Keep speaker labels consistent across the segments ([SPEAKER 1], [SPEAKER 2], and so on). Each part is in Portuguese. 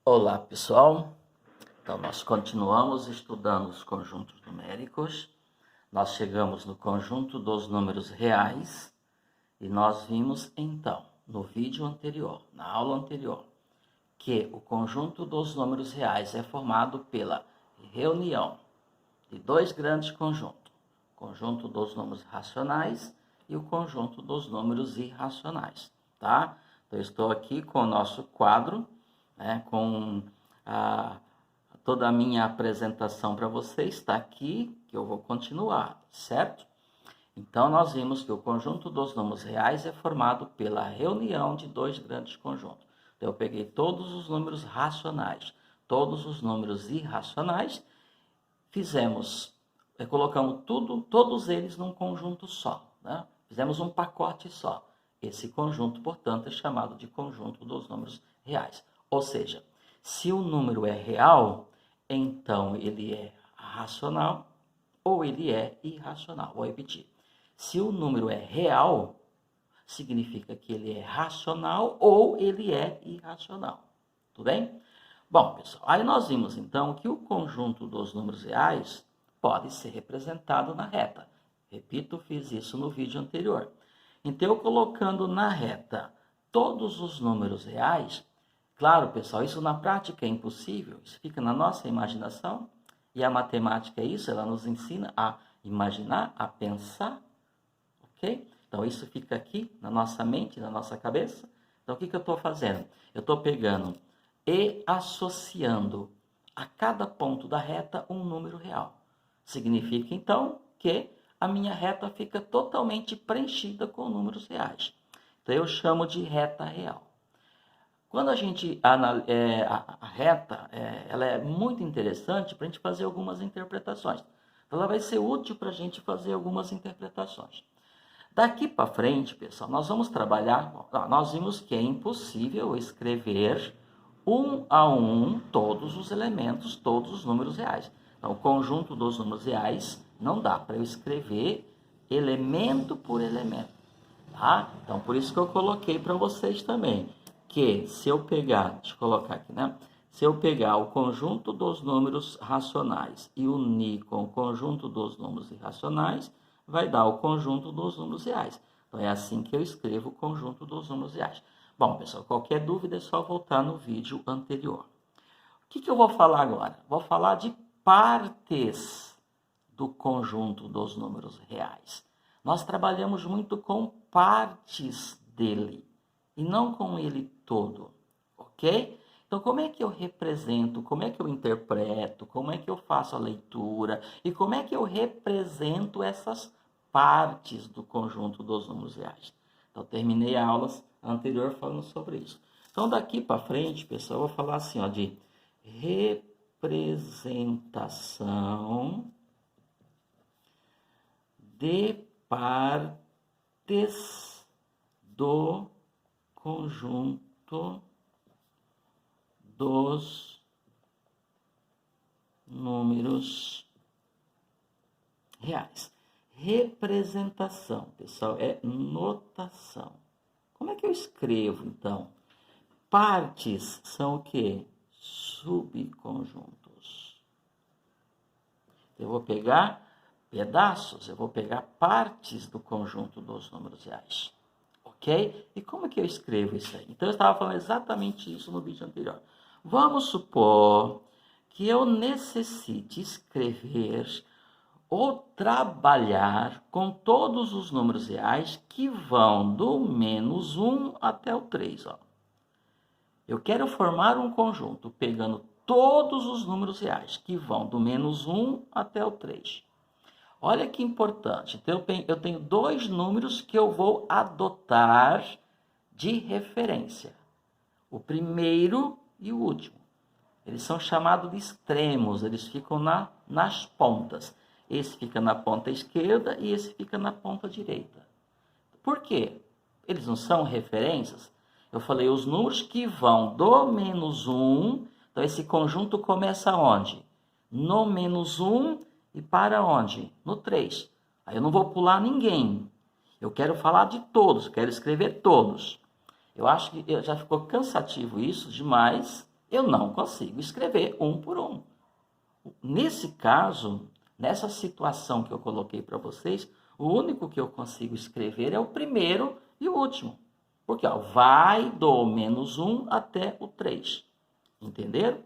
[SPEAKER 1] Olá, pessoal. Então, nós continuamos estudando os conjuntos numéricos. Nós chegamos no conjunto dos números reais e nós vimos, então, no vídeo anterior, na aula anterior, que o conjunto dos números reais é formado pela reunião de dois grandes conjuntos, o conjunto dos números racionais e o conjunto dos números irracionais, tá? Então, eu estou aqui com o nosso quadro, com toda a minha apresentação para vocês, está aqui, que eu vou continuar, certo? Então, nós vimos que o conjunto dos números reais é formado pela reunião de dois grandes conjuntos. Então, eu peguei todos os números racionais, todos os números irracionais, colocamos todos eles num conjunto só, né? Fizemos um pacote só. Esse conjunto, portanto, é chamado de conjunto dos números reais. Ou seja, se o número é real, então ele é racional ou ele é irracional. Vou repetir. Se o número é real, significa que ele é racional ou ele é irracional. Tudo bem? Bom, pessoal, aí nós vimos então que o conjunto dos números reais pode ser representado na reta. Repito, fiz isso no vídeo anterior. Então, eu colocando na reta todos os números reais, claro, pessoal, isso na prática é impossível, isso fica na nossa imaginação, e a matemática é isso, ela nos ensina a imaginar, a pensar, ok? Então, isso fica aqui na nossa mente, na nossa cabeça. Então, o que eu estou fazendo? Eu estou pegando e associando a cada ponto da reta um número real. Significa, então, que a minha reta fica totalmente preenchida com números reais. Então, eu chamo de reta real. Quando a gente a reta, ela é muito interessante para a gente fazer algumas interpretações. Então, ela vai ser útil para a gente fazer algumas interpretações. Daqui para frente, pessoal, nós vamos trabalhar. Nós vimos que é impossível escrever um a um todos os elementos, todos os números reais. Então, o conjunto dos números reais não dá para eu escrever elemento por elemento, tá? Então, por isso que eu coloquei para vocês também que se eu pegar, deixa eu colocar aqui, né? Se eu pegar o conjunto dos números racionais e unir com o conjunto dos números irracionais, vai dar o conjunto dos números reais. Então, é assim que eu escrevo o conjunto dos números reais. Bom, pessoal, qualquer dúvida é só voltar no vídeo anterior. O que eu vou falar agora? Vou falar de partes do conjunto dos números reais. Nós trabalhamos muito com partes dele e não com ele todo, ok? Então, como é que eu represento, como é que eu interpreto, como é que eu faço a leitura e como é que eu represento essas partes do conjunto dos números reais? Então, terminei a aula anterior falando sobre isso. Então, daqui para frente, pessoal, eu vou falar assim, ó, de representação de partes do conjunto dos números reais. Representação, pessoal, é notação. Como é que eu escrevo, então? Partes são o quê? Subconjuntos. Eu vou pegar pedaços, eu vou pegar partes do conjunto dos números reais. Ok? E como é que eu escrevo isso aí? Então, eu estava falando exatamente isso no vídeo anterior. Vamos supor que eu necessite escrever ou trabalhar com todos os números reais que vão do menos 1 até o 3. Ó. Eu quero formar um conjunto pegando todos os números reais que vão do menos 1 até o 3. Olha que importante. Então, eu tenho dois números que eu vou adotar de referência. O primeiro e o último. Eles são chamados de extremos, eles ficam nas pontas. Esse fica na ponta esquerda e esse fica na ponta direita. Por quê? Eles não são referências? Eu falei os números que vão do menos 1. Então, esse conjunto começa onde? No menos 1 e para onde? No 3. Aí eu não vou pular ninguém. Eu quero falar de todos, quero escrever todos. Eu acho que já ficou cansativo isso demais, Eu não consigo escrever um por um. Nesse caso, nessa situação que eu coloquei para vocês, o único que eu consigo escrever é o primeiro e o último. Porque vai do -1 até o 3. Entenderam?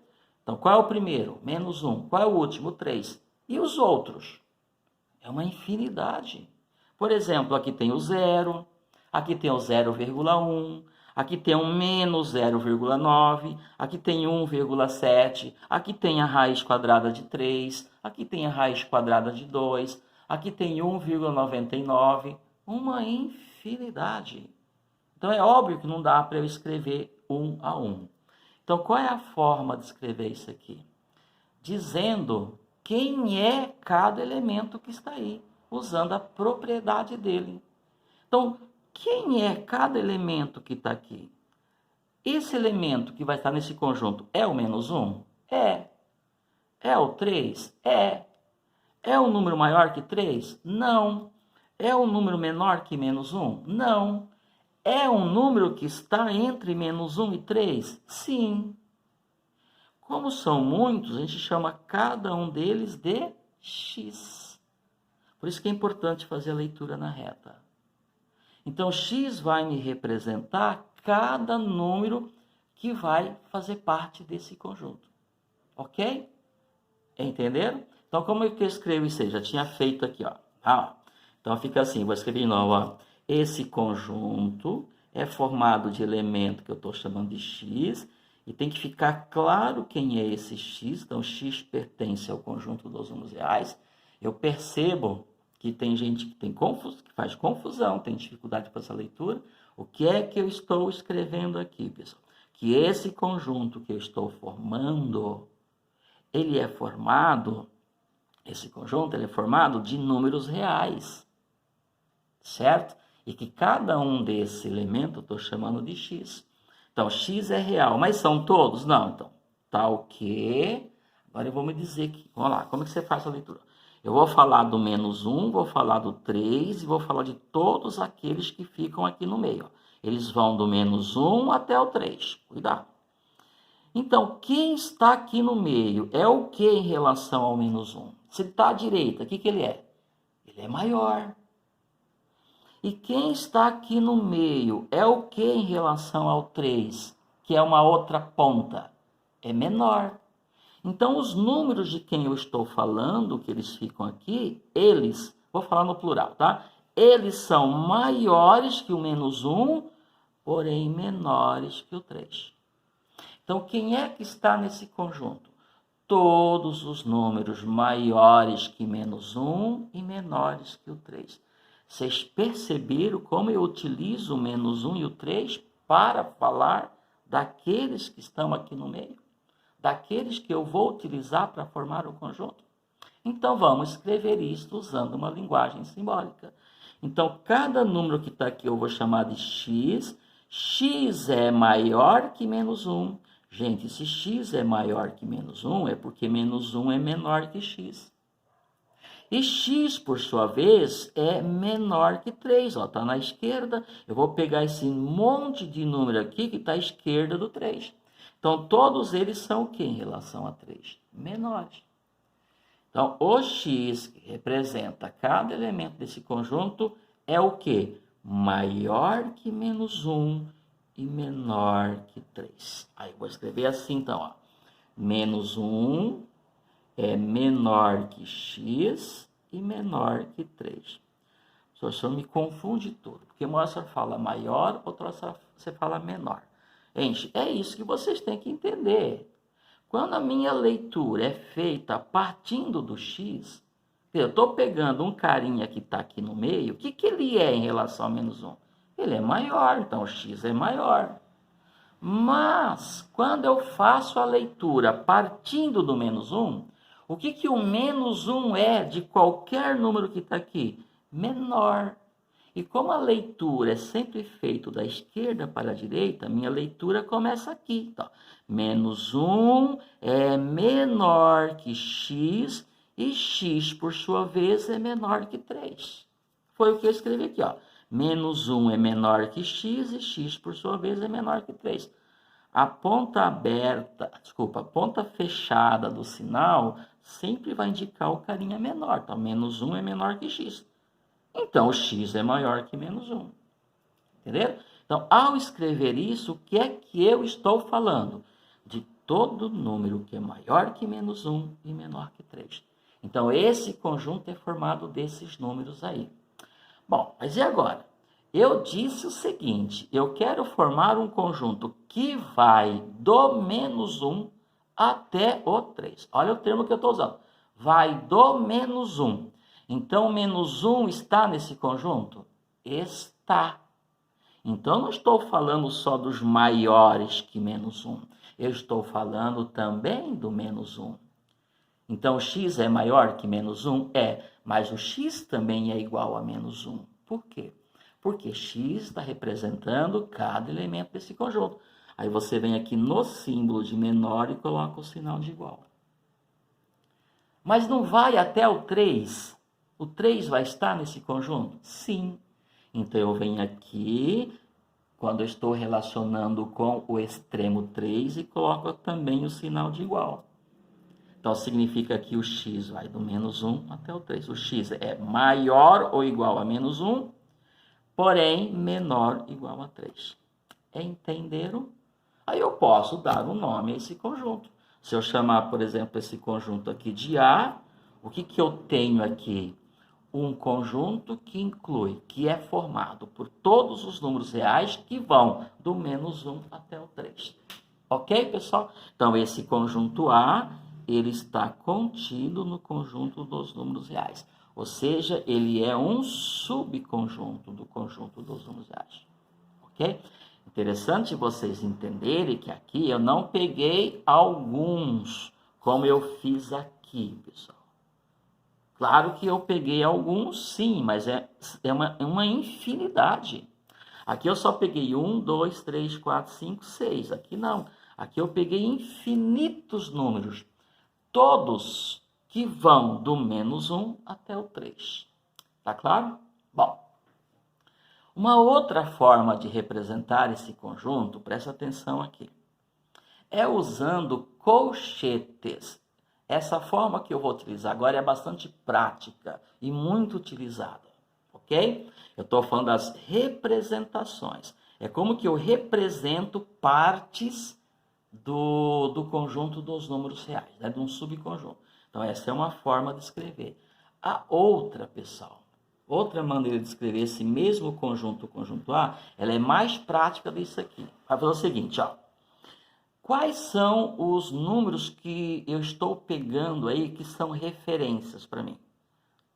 [SPEAKER 1] Então, qual é o primeiro? -1. Qual é o último? 3. E os outros? É uma infinidade. Por exemplo, aqui tem o 0, aqui tem o 0,1, aqui tem um menos 0,9, aqui tem 1,7, aqui tem a raiz quadrada de 3, aqui tem a raiz quadrada de 2, aqui tem 1,99, uma infinidade. Então é óbvio que não dá para eu escrever um a um. Então qual é a forma de escrever isso aqui? Dizendo quem é cada elemento que está aí, usando a propriedade dele. Então, quem é cada elemento que está aqui? Esse elemento que vai estar nesse conjunto é o -1? É. É o 3? É. É um número maior que 3? Não. É um número menor que -1? Não. É um número que está entre -1 e 3? Sim. Como são muitos, a gente chama cada um deles de x. Por isso que é importante fazer a leitura na reta. Então, x vai me representar cada número que vai fazer parte desse conjunto. Ok? Entenderam? Então, como é que eu escrevo isso aí? Já tinha feito aqui, ó. Então, fica assim, vou escrever de novo, ó. Esse conjunto é formado de elemento que eu estou chamando de x, e tem que ficar claro quem é esse x. Então, x pertence ao conjunto dos números reais. Eu percebo que tem gente que faz confusão, tem dificuldade para essa leitura. O que é que eu estou escrevendo aqui, pessoal? Que esse conjunto que eu estou formando, esse conjunto é formado de números reais, certo? E que cada um desses elementos eu estou chamando de x. Então, x é real, mas são todos? Não, então, tá o quê? Agora eu vou me dizer que, vamos lá, como é que você faz a leitura? Eu vou falar do -1, vou falar do 3 e vou falar de todos aqueles que ficam aqui no meio. Eles vão do -1 até o 3, cuidado. Então, quem está aqui no meio é o que em relação ao -1? Se ele está à direita, o que ele é? Ele é maior. E quem está aqui no meio é o que em relação ao 3, que é uma outra ponta? É menor. Então, os números de quem eu estou falando, que eles ficam aqui, vou falar no plural, tá? Eles são maiores que o -1, porém menores que o 3. Então, quem é que está nesse conjunto? Todos os números maiores que -1 e menores que o 3. Vocês perceberam como eu utilizo o -1 e o 3 para falar daqueles que estão aqui no meio? Daqueles que eu vou utilizar para formar o conjunto? Então, vamos escrever isto usando uma linguagem simbólica. Então, cada número que está aqui eu vou chamar de x. X é maior que -1. Gente, se x é maior que -1, é porque -1 é menor que x. E x, por sua vez, é menor que 3. Está na esquerda. Eu vou pegar esse monte de número aqui que está à esquerda do 3. Então, todos eles são o que em relação a 3? Menores. Então, o x, que representa cada elemento desse conjunto, é o que? Maior que -1 e menor que 3. Aí, eu vou escrever assim, então, ó. -1 é menor que x e menor que 3. O professor me confunde tudo, porque uma hora você fala maior, outra hora você fala menor. Gente, é isso que vocês têm que entender. Quando a minha leitura é feita partindo do x, eu estou pegando um carinha que está aqui no meio, o que ele é em relação a -1? Ele é maior, então o x é maior. Mas, quando eu faço a leitura partindo do -1, o que o -1 é de qualquer número que está aqui? Menor. E como a leitura é sempre feita da esquerda para a direita, minha leitura começa aqui. Então, -1 é menor que x e x, por sua vez, é menor que 3. Foi o que eu escrevi aqui, ó. -1 é menor que x e x, por sua vez, é menor que 3. a ponta aberta, desculpa, a ponta fechada do sinal sempre vai indicar o carinha menor. Então, menos 1 é menor que x. Então, o x é maior que menos 1. Entenderam? Então, ao escrever isso, o que é que eu estou falando? De todo número que é maior que menos 1 e menor que 3. Então, esse conjunto é formado desses números aí. Bom, mas e agora? Eu disse o seguinte, eu quero formar um conjunto que vai do menos 1 até o 3. Olha o termo que eu estou usando. Vai do menos 1. Então, menos 1 está nesse conjunto? Está. Então, eu não estou falando só dos maiores que menos 1. Eu estou falando também do menos 1. Então, x é maior que menos 1? É, mas o x também é igual a menos 1. Por quê? Porque x está representando cada elemento desse conjunto. Aí você vem aqui no símbolo de menor e coloca o sinal de igual. Mas não vai até o 3? O 3 vai estar nesse conjunto? Sim. Então, eu venho aqui, quando eu estou relacionando com o extremo 3, e coloco também o sinal de igual. Então, significa que o x vai do menos 1 até o 3. O x é maior ou igual a menos 1, porém menor ou igual a 3. Entenderam? Aí eu posso dar um nome a esse conjunto. Se eu chamar, por exemplo, esse conjunto aqui de A, o que eu tenho aqui? Um conjunto que inclui, que é formado por todos os números reais que vão do menos 1 até o 3. Ok, pessoal? Então, esse conjunto A, ele está contido no conjunto dos números reais. Ou seja, ele é um subconjunto do conjunto dos números reais. Ok? Interessante vocês entenderem que aqui eu não peguei alguns, como eu fiz aqui, pessoal. Claro que eu peguei alguns, sim, mas é uma infinidade. Aqui eu só peguei 1, 2, 3, 4, 5, 6. Aqui não. Aqui eu peguei infinitos números. Todos que vão do menos 1 até o 3. Tá claro? Bom, uma outra forma de representar esse conjunto, presta atenção aqui, é usando colchetes. Essa forma que eu vou utilizar agora é bastante prática e muito utilizada, ok? Eu estou falando das representações. É como que eu represento partes do conjunto dos números reais, né? De um subconjunto. Então, essa é uma forma de escrever. A outra, pessoal, outra maneira de escrever esse mesmo conjunto A, ela é mais prática disso aqui. Vai fazer o seguinte, ó. Quais são os números que eu estou pegando aí que são referências para mim?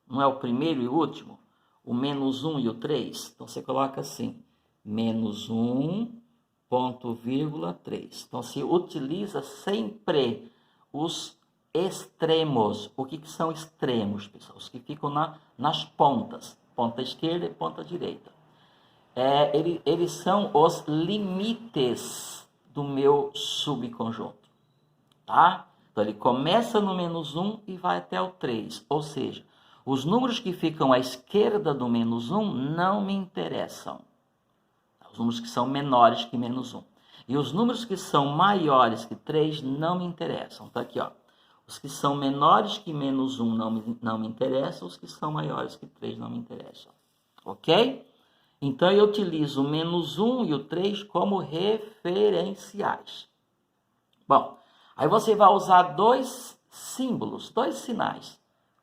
[SPEAKER 1] Não é o primeiro e o último? O menos 1 e o 3? Então, você coloca assim, menos 1, ponto, vírgula, 3. Então, se utiliza sempre os extremos. O que são extremos, pessoal? Os que ficam nas pontas. Ponta esquerda e ponta direita. Eles são os limites do meu subconjunto, tá? Então, ele começa no menos 1 e vai até o 3. Ou seja, os números que ficam à esquerda do menos 1 não me interessam. Os números que são menores que menos 1. E os números que são maiores que 3 não me interessam. Então, aqui, ó. Os que são menores que menos 1 não me interessam. Os que são maiores que 3 não me interessam. Ok? Então, eu utilizo o menos 1 e o 3 como referenciais. Bom, aí você vai usar dois símbolos, dois sinais.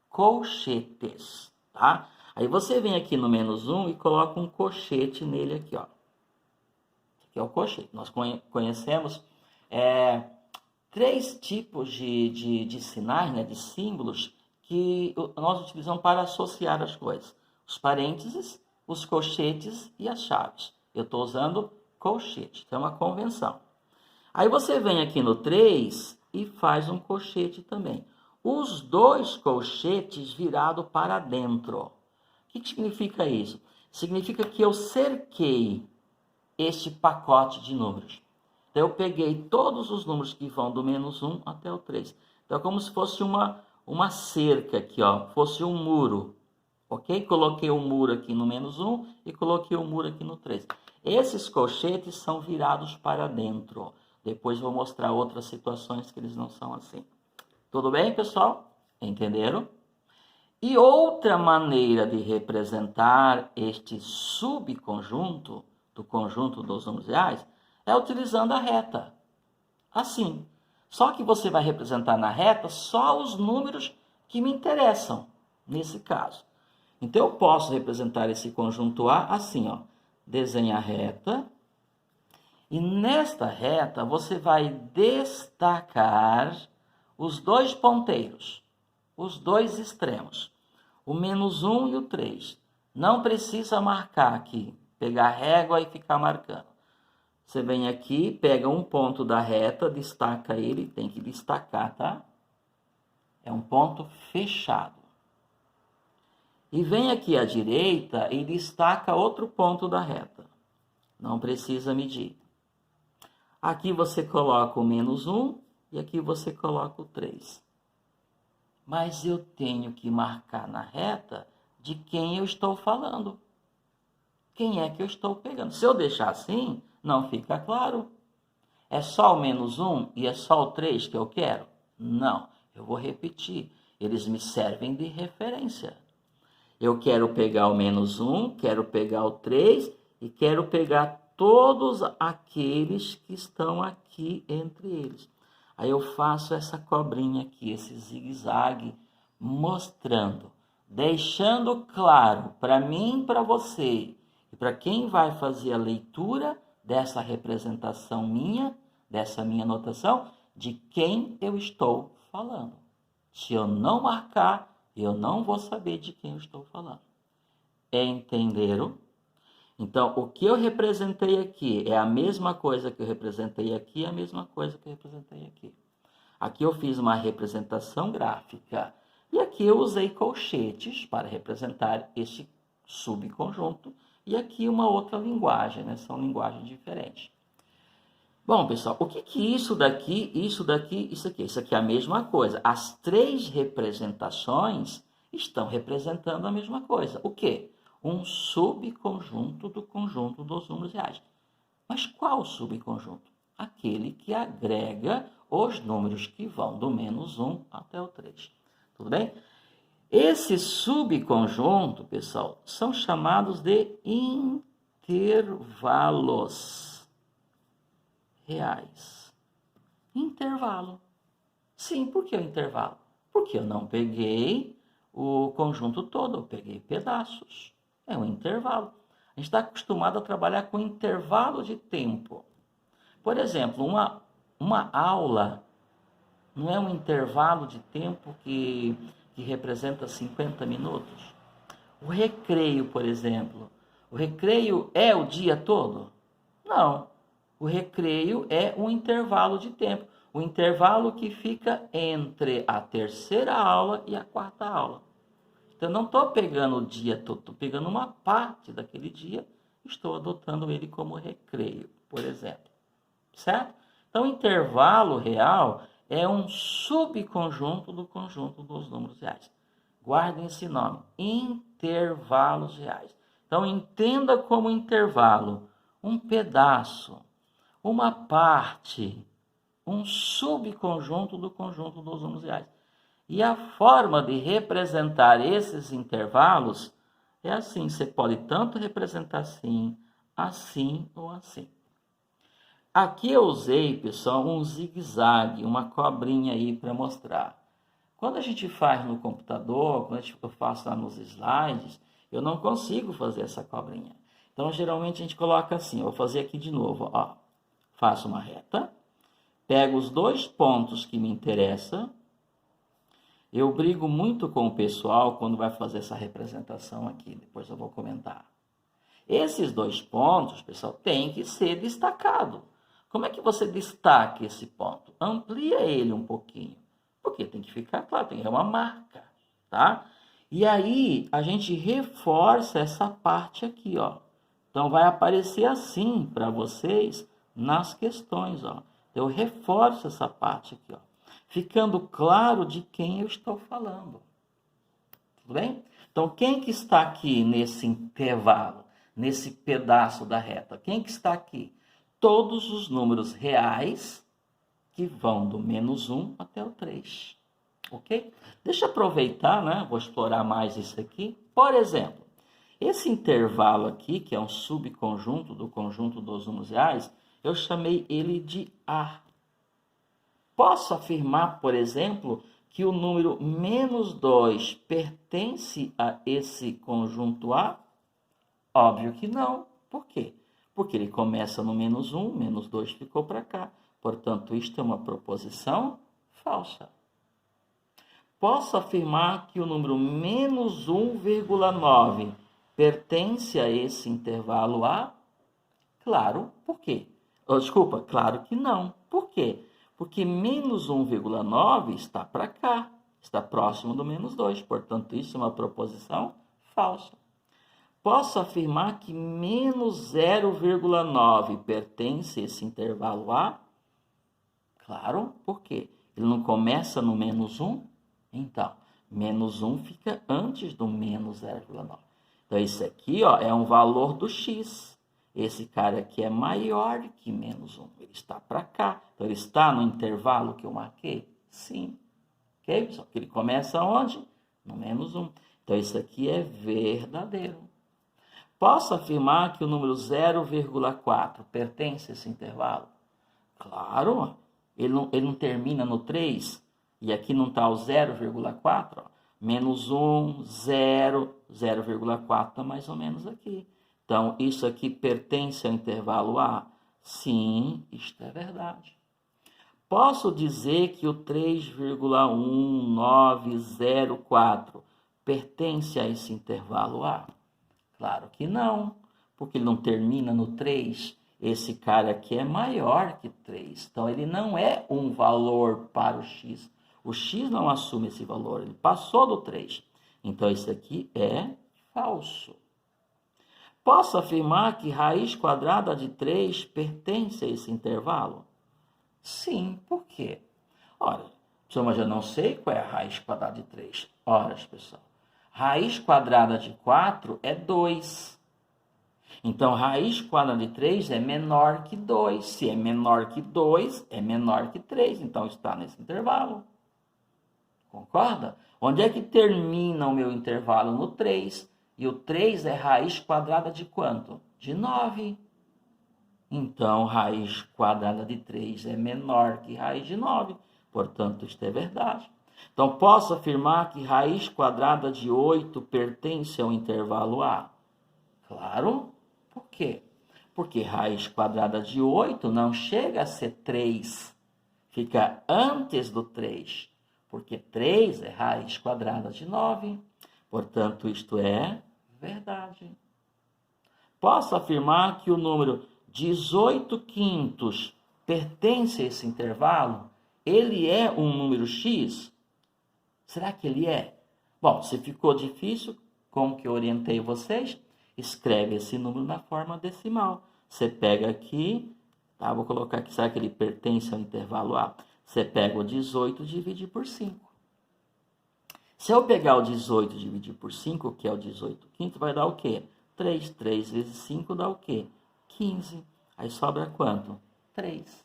[SPEAKER 1] Colchetes, tá? Aí você vem aqui no menos 1 e coloca um colchete nele aqui, ó. Que é o colchete. Nós conhecemos três tipos de sinais, né, de símbolos, que nós utilizamos para associar as coisas. Os parênteses, os colchetes e as chaves. Eu estou usando colchete, que é uma convenção. Aí você vem aqui no 3 e faz um colchete também. Os dois colchetes virados para dentro. O que significa isso? Significa que eu cerquei este pacote de números. Então, eu peguei todos os números que vão do menos 1 até o 3. Então, é como se fosse uma cerca aqui, ó, fosse um muro. Ok? Coloquei um muro aqui no menos 1 e coloquei um muro aqui no 3. Esses colchetes são virados para dentro. Depois vou mostrar outras situações que eles não são assim. Tudo bem, pessoal? Entenderam? E outra maneira de representar este subconjunto do conjunto dos números reais é utilizando a reta. Assim. Só que você vai representar na reta só os números que me interessam, nesse caso. Então, eu posso representar esse conjunto A assim, ó. Desenha a reta. E nesta reta, você vai destacar os dois ponteiros, os dois extremos, o -1 e o 3. Não precisa marcar aqui, pegar a régua e ficar marcando. Você vem aqui, pega um ponto da reta, destaca ele, tem que destacar, tá? É um ponto fechado. E vem aqui à direita e destaca outro ponto da reta. Não precisa medir. Aqui você coloca o -1 e aqui você coloca o 3. Mas eu tenho que marcar na reta de quem eu estou falando. Quem é que eu estou pegando? Se eu deixar assim, não fica claro. É só o -1 e é só o 3 que eu quero? Não, eu vou repetir. Eles me servem de referência. Eu quero pegar o -1, quero pegar o 3 e quero pegar todos aqueles que estão aqui entre eles. Aí eu faço essa cobrinha aqui, esse zigue-zague, mostrando, deixando claro para mim e para você, e para quem vai fazer a leitura dessa representação minha, dessa minha anotação, de quem eu estou falando. Se eu não marcar, eu não vou saber de quem eu estou falando. Entenderam? Então, o que eu representei aqui é a mesma coisa que eu representei aqui, a mesma coisa que eu representei aqui. Aqui eu fiz uma representação gráfica. E aqui eu usei colchetes para representar este subconjunto. E aqui uma outra linguagem, né? São linguagens diferentes. Bom, pessoal, o que isso daqui, isso daqui, isso aqui? Isso aqui é a mesma coisa. As três representações estão representando a mesma coisa. O quê? Um subconjunto do conjunto dos números reais. Mas qual subconjunto? Aquele que agrega os números que vão do -1 até o 3. Tudo bem? Esse subconjunto, pessoal, são chamados de intervalos reais. Intervalo. Sim, por que o intervalo? Porque eu não peguei o conjunto todo, eu peguei pedaços. É um intervalo. A gente está acostumado a trabalhar com intervalo de tempo. Por exemplo, uma aula não é um intervalo de tempo que representa 50 minutos? O recreio, por exemplo. O recreio é o dia todo? Não. O recreio é um intervalo de tempo. O intervalo que fica entre a terceira aula e a quarta aula. Então, eu não estou pegando o dia todo, estou pegando uma parte daquele dia e estou adotando ele como recreio, por exemplo. Certo? Então, o intervalo real é um subconjunto do conjunto dos números reais. Guardem esse nome, intervalos reais. Então, entenda como intervalo um pedaço, uma parte, um subconjunto do conjunto dos números reais. E a forma de representar esses intervalos é assim. Você pode tanto representar assim, assim ou assim. Aqui eu usei, pessoal, um zigue-zague, uma cobrinha aí para mostrar. Quando a gente faz no computador, quando eu faço lá nos slides, eu não consigo fazer essa cobrinha. Então, geralmente a gente coloca assim, eu vou fazer aqui de novo, ó. Faço uma reta, pego os dois pontos que me interessam. Eu brigo muito com o pessoal quando vai fazer essa representação aqui, depois eu vou comentar. Esses dois pontos, pessoal, tem que ser destacado. Como é que você destaca esse ponto? Amplia ele um pouquinho, porque tem que ficar claro, tem que ter uma marca, tá? E aí, a gente reforça essa parte aqui, ó. Então, vai aparecer assim para vocês nas questões, ó. Eu reforço essa parte aqui, ó, ficando claro de quem eu estou falando. Tudo bem? Então, quem que está aqui nesse intervalo, nesse pedaço da reta? Quem que está aqui? todos os números reais que vão do menos 1 até o 3. Ok? Deixa eu aproveitar, né? Vou explorar mais isso aqui. Por exemplo, esse intervalo aqui, que é um subconjunto do conjunto dos números reais, eu chamei ele de A. Posso afirmar, por exemplo, que o número menos 2 pertence a esse conjunto A? Óbvio que não. Por quê? Porque ele começa no menos 1, menos 2 ficou para cá. Portanto, isto é uma proposição falsa. Posso afirmar que o número menos 1,9 pertence a esse intervalo A? Claro, por quê? Desculpa, claro que não. Por quê? Porque menos 1,9 está para cá, está próximo do menos 2. Portanto, isso é uma proposição falsa. Posso afirmar que menos 0,9 pertence a esse intervalo A? Claro, por quê? Ele não começa no menos 1? Então, menos 1 fica antes do menos 0,9. Então, isso aqui é um valor do x. Esse cara aqui é maior que menos 1. Ele está para cá. Então, ele está no intervalo que eu marquei? Sim. Ok? Só que ele começa onde? No menos 1. Então, isso aqui é verdadeiro. Posso afirmar que o número 0,4 pertence a esse intervalo? Claro. Ele não termina no 3. E aqui não está o 0,4. Menos 1, 0, 0,4 está mais ou menos aqui. Então, isso aqui pertence ao intervalo A? Sim, isto é verdade. Posso dizer que o 3,1904 pertence a esse intervalo A? Claro que não, porque ele não termina no 3. Esse cara aqui é maior que 3. Então, ele não é um valor para o x. O x não assume esse valor, ele passou do 3. Então, isso aqui é falso. Posso afirmar que raiz quadrada de 3 pertence a esse intervalo? Sim, por quê? Ora, mas eu não sei qual é a raiz quadrada de 3. Ora, pessoal, raiz quadrada de 4 é 2. Então, raiz quadrada de 3 é menor que 2. Se é menor que 2, é menor que 3. Então, está nesse intervalo. Concorda? Onde é que termina o meu intervalo? No 3. E o 3 é raiz quadrada de quanto? De 9. Então, raiz quadrada de 3 é menor que raiz de 9. Portanto, isto é verdade. Então, posso afirmar que raiz quadrada de 8 pertence ao intervalo A? Claro. Por quê? Porque raiz quadrada de 8 não chega a ser 3. Fica antes do 3. Porque 3 é raiz quadrada de 9. Portanto, isto é verdade. Posso afirmar que o número 18 quintos pertence a esse intervalo? Ele é um número x? Será que ele é? Bom, se ficou difícil, como que eu orientei vocês? Escreve esse número na forma decimal. Você pega aqui, tá? Vou colocar aqui, será que ele pertence ao intervalo A? Você pega o 18 e divide por 5. Se eu pegar o 18 e dividir por 5, que é o 18 quinto, vai dar o quê? 3. 3 vezes 5 dá o quê? 15. Aí sobra quanto? 3.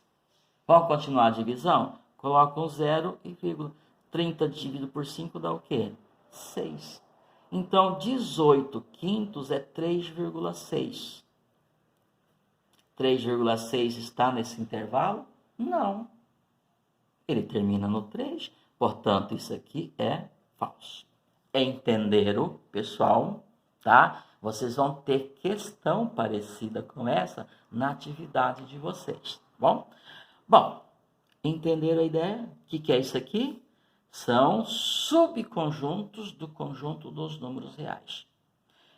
[SPEAKER 1] Vamos continuar a divisão? Coloca um 0 e vírgula. 30 dividido por 5 dá o quê? 6. Então, 18 quintos é 3,6. 3,6 está nesse intervalo? Não. Ele termina no 3. Portanto, isso aqui é falso. Entenderam, pessoal? Tá? Vocês vão ter questão parecida com essa na atividade de vocês. Bom, entenderam a ideia? O que é isso aqui? São subconjuntos do conjunto dos números reais.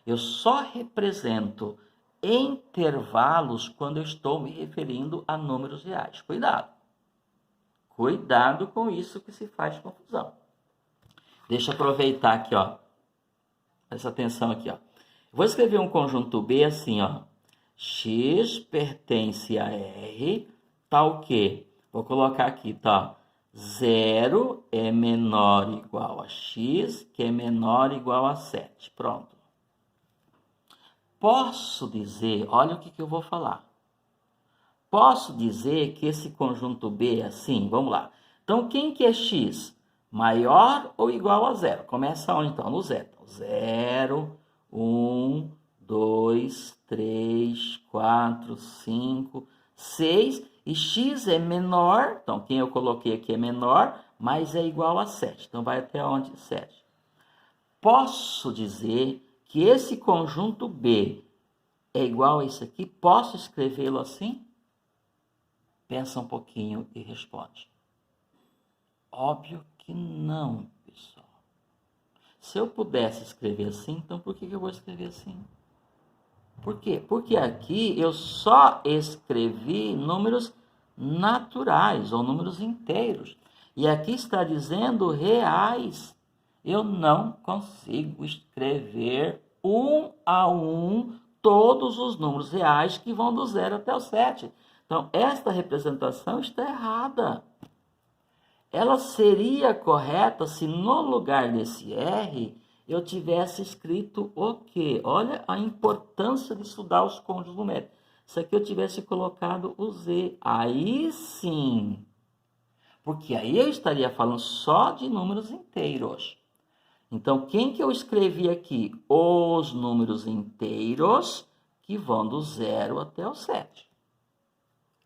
[SPEAKER 1] Eu só represento intervalos quando eu estou me referindo a números reais. Cuidado. Cuidado com isso que se faz confusão. Deixa eu aproveitar aqui, ó. Presta atenção aqui, ó. Vou escrever um conjunto B assim, ó. X pertence a R, tal que, vou colocar aqui, tá? 0 é menor ou igual a x, que é menor ou igual a 7. Pronto. Posso dizer, olha o que eu vou falar. posso dizer que esse conjunto B é assim? Vamos lá. Então, quem que é x? Maior ou igual a zero? Começa onde, então? No zero. Então, 0, 1, 2, 3, 4, 5, 6. E x é menor, então quem eu coloquei aqui é menor, mas é igual a 7. Então, vai até onde? 7. Posso dizer que esse conjunto B é igual a isso aqui? Posso escrevê-lo assim? Pensa um pouquinho e responde. Óbvio que não, pessoal. Se eu pudesse escrever assim, então por que eu vou escrever assim? Por quê? Porque aqui eu só escrevi números naturais ou números inteiros. E aqui está dizendo reais. Eu não consigo escrever um a um todos os números reais que vão do 0 até o 7. Então, esta representação está errada. Ela seria correta se no lugar desse R eu tivesse escrito o quê? Olha a importância de estudar os cônjuges numéricos. Se aqui eu tivesse colocado o Z, aí sim. Porque aí eu estaria falando só de números inteiros. Então, quem que eu escrevi aqui? Os números inteiros que vão do 0 até o 7.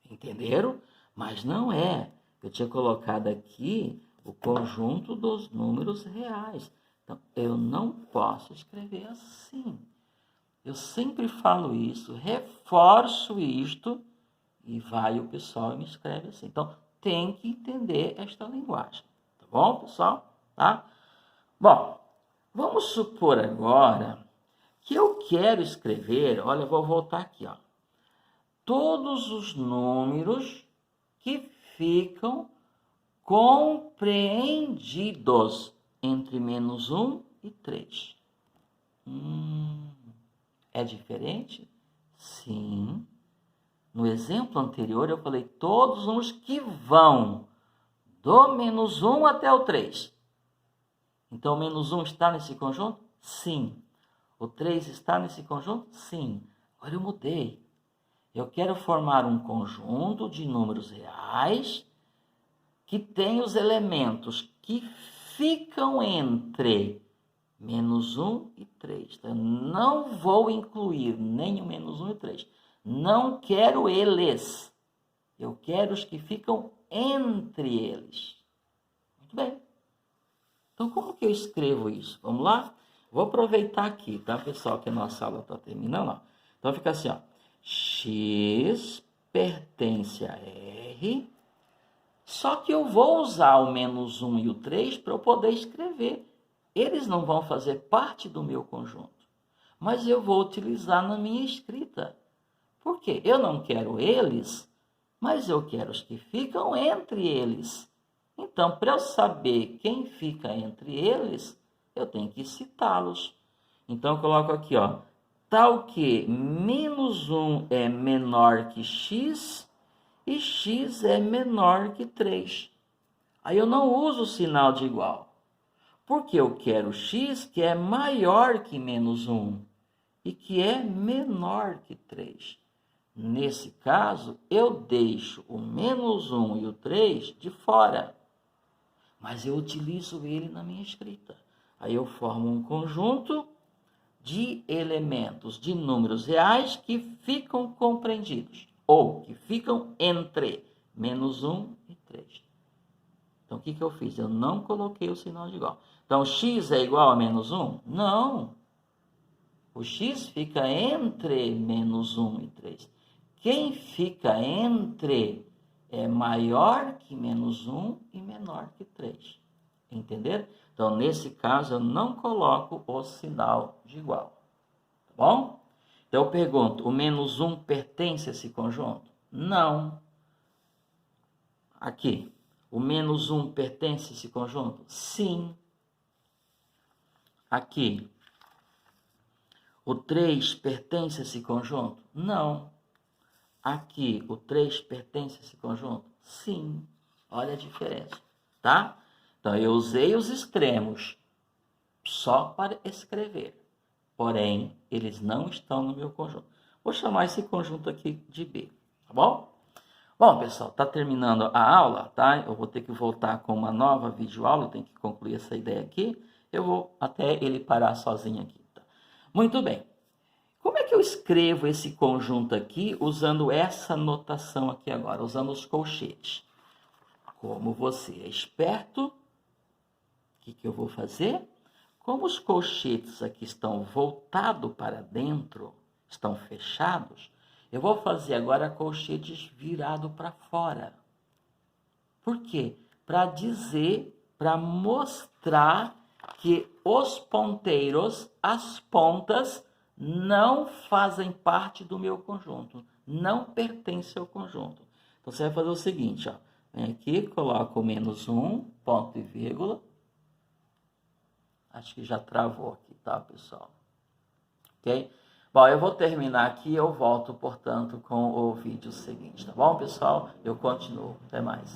[SPEAKER 1] Entenderam? Mas não é. Eu tinha colocado aqui o conjunto dos números reais. Então, eu não posso escrever assim. Eu sempre falo isso, reforço isto, e vai o pessoal e me escreve assim. Então, tem que entender esta linguagem. Tá bom, pessoal? Tá? Bom, vamos supor agora que eu quero escrever, olha, eu vou voltar aqui, ó. Todos os números que ficam compreendidos entre -1 e 3. É diferente? Sim. No exemplo anterior eu falei todos os números que vão do -1 até o 3. Então o -1 está nesse conjunto? Sim. O 3 está nesse conjunto? Sim. Agora eu mudei. Eu quero formar um conjunto de números reais que tem os elementos que ficam entre -1 e 3. Então, eu não vou incluir nem o -1 e 3. Não quero eles. Eu quero os que ficam entre eles. Muito bem. Então, como que eu escrevo isso? Vamos lá? Vou aproveitar aqui, tá, pessoal, que a nossa aula está terminando. Ó. Então, fica assim, ó. X pertence a R, só que eu vou usar o -1 e o 3 para eu poder escrever. Eles não vão fazer parte do meu conjunto, mas eu vou utilizar na minha escrita. Por quê? Eu não quero eles, mas eu quero os que ficam entre eles. Então, para eu saber quem fica entre eles, eu tenho que citá-los. Então, eu coloco aqui, ó, tal que -1 é menor que x e x é menor que 3. Aí eu não uso o sinal de igual, porque eu quero x que é maior que -1 e que é menor que 3. Nesse caso, eu deixo o -1 e o 3 de fora, mas eu utilizo ele na minha escrita. Aí eu formo um conjunto de elementos, de números reais que ficam compreendidos, ou que ficam entre -1 e 3. Então, o que eu fiz? Eu não coloquei o sinal de igual. Então, x é igual a -1? Não. O x fica entre -1 e 3. Quem fica entre é maior que -1 e menor que 3. Entenderam? Então, nesse caso, eu não coloco o sinal de igual. Tá bom? Então, eu pergunto, o -1 pertence a esse conjunto? Não. Aqui, o -1 pertence a esse conjunto? Sim. Aqui, o 3 pertence a esse conjunto? Não. Aqui, o 3 pertence a esse conjunto? Sim. Olha a diferença, tá? Então, eu usei os extremos só para escrever. Porém, eles não estão no meu conjunto. Vou chamar esse conjunto aqui de B, tá bom? Bom, pessoal, está terminando a aula, tá? Eu vou ter que voltar com uma nova videoaula, eu tenho que concluir essa ideia aqui. Eu vou até ele parar sozinho aqui. Tá? Muito bem. Como é que eu escrevo esse conjunto aqui usando essa notação aqui agora, usando os colchetes? Como você é esperto, o que eu vou fazer? Como os colchetes aqui estão voltados para dentro, estão fechados, eu vou fazer agora colchetes virado para fora. Por quê? Para dizer, para mostrar que os ponteiros, as pontas, não fazem parte do meu conjunto, não pertencem ao conjunto. Então, você vai fazer o seguinte, ó. Vem aqui, coloca o -1, ponto e vírgula. Acho que já travou aqui, tá, pessoal? Ok? Bom, eu vou terminar aqui e eu volto, portanto, com o vídeo seguinte, tá bom, pessoal? Eu continuo. Até mais.